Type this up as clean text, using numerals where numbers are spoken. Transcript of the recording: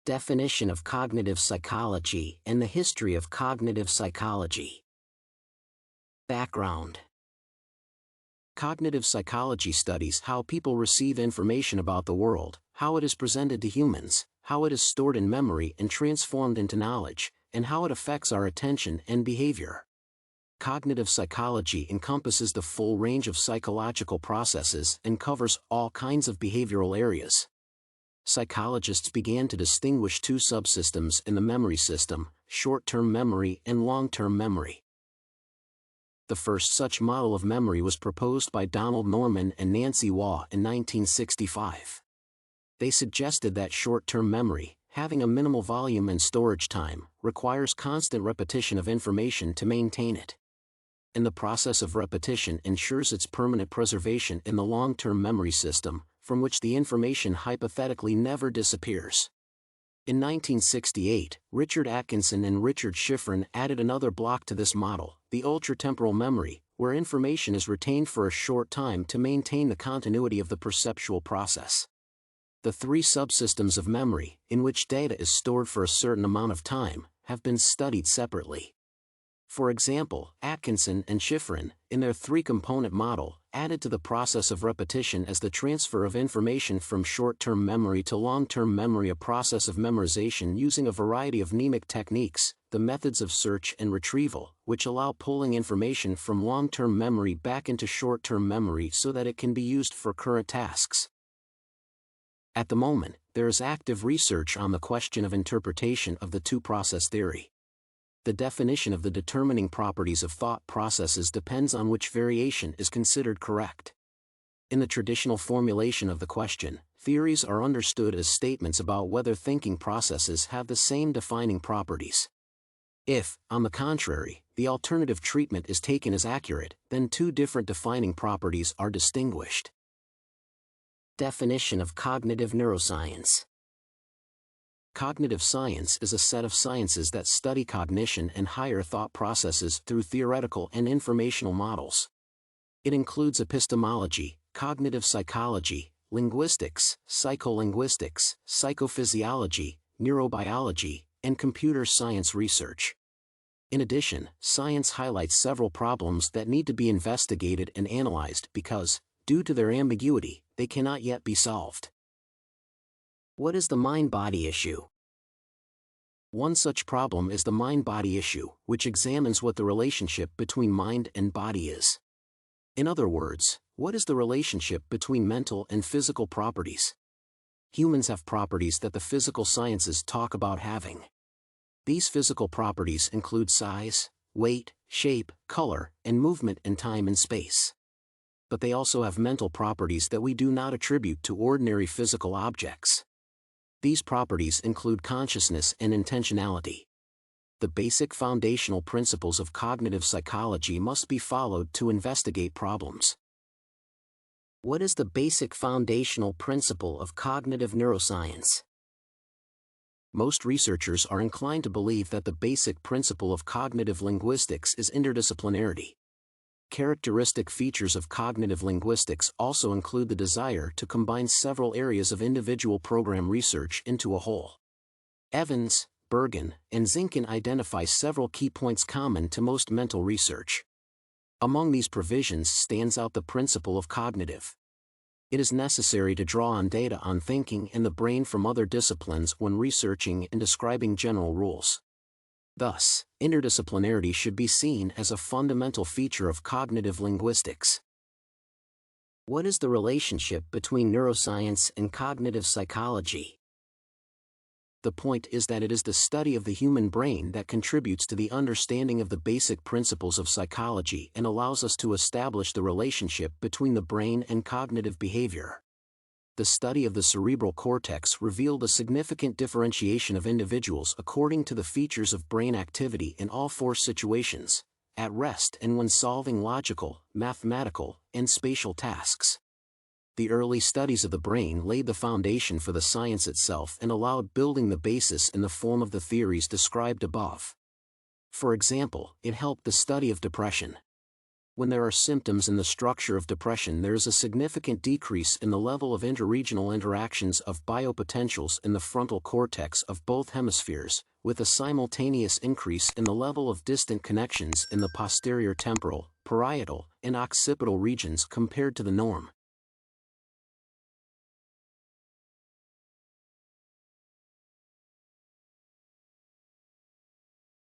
Definition of cognitive psychology and the history of cognitive psychology. Background. Cognitive psychology studies how people receive information about the world, how it is presented to humans, how it is stored in memory and transformed into knowledge, and how it affects our attention and behavior. Cognitive psychology encompasses the full range of psychological processes and covers all kinds of behavioral areas. Psychologists began to distinguish two subsystems in the memory system, short-term memory and long-term memory. The first such model of memory was proposed by Donald Norman and Nancy Waugh in 1965. They suggested that short-term memory, having a minimal volume and storage time, requires constant repetition of information to maintain it. And the process of repetition ensures its permanent preservation in the long-term memory system, from which the information hypothetically never disappears. In 1968, Richard Atkinson and Richard Schifrin added another block to this model, the ultratemporal memory, where information is retained for a short time to maintain the continuity of the perceptual process. The three subsystems of memory, in which data is stored for a certain amount of time, have been studied separately. For example, Atkinson and Schifrin, in their three-component model, added to the process of repetition as the transfer of information from short-term memory to long-term memory, a process of memorization using a variety of mnemic techniques, the methods of search and retrieval, which allow pulling information from long-term memory back into short-term memory so that it can be used for current tasks. At the moment, there is active research on the question of interpretation of the two-process theory. The definition of the determining properties of thought processes depends on which variation is considered correct. In the traditional formulation of the question, theories are understood as statements about whether thinking processes have the same defining properties. If, on the contrary, the alternative treatment is taken as accurate, then two different defining properties are distinguished. Definition of cognitive neuroscience. Cognitive science is a set of sciences that study cognition and higher thought processes through theoretical and informational models. It includes epistemology, cognitive psychology, linguistics, psycholinguistics, psychophysiology, neurobiology, and computer science research. In addition, science highlights several problems that need to be investigated and analyzed because, due to their ambiguity, they cannot yet be solved. What is the mind-body issue? One such problem is the mind-body issue, which examines what the relationship between mind and body is. In other words, what is the relationship between mental and physical properties? Humans have properties that the physical sciences talk about having. These physical properties include size, weight, shape, color, and movement in time and space. But they also have mental properties that we do not attribute to ordinary physical objects. These properties include consciousness and intentionality. The basic foundational principles of cognitive psychology must be followed to investigate problems. What is the basic foundational principle of cognitive neuroscience? Most researchers are inclined to believe that the basic principle of cognitive linguistics is interdisciplinarity. Characteristic features of cognitive linguistics also include the desire to combine several areas of individual program research into a whole. Evans, Bergen, and Zinkin identify several key points common to most mental research. Among these provisions stands out the principle of cognitive. It is necessary to draw on data on thinking and the brain from other disciplines when researching and describing general rules. Thus, interdisciplinarity should be seen as a fundamental feature of cognitive linguistics. What is the relationship between neuroscience and cognitive psychology? The point is that it is the study of the human brain that contributes to the understanding of the basic principles of psychology and allows us to establish the relationship between the brain and cognitive behavior. The study of the cerebral cortex revealed a significant differentiation of individuals according to the features of brain activity in all four situations: at rest and when solving logical, mathematical, and spatial tasks. The early studies of the brain laid the foundation for the science itself and allowed building the basis in the form of the theories described above. For example, it helped the study of depression. When there are symptoms in the structure of depression, there is a significant decrease in the level of interregional interactions of biopotentials in the frontal cortex of both hemispheres, with a simultaneous increase in the level of distant connections in the posterior temporal, parietal, and occipital regions compared to the norm.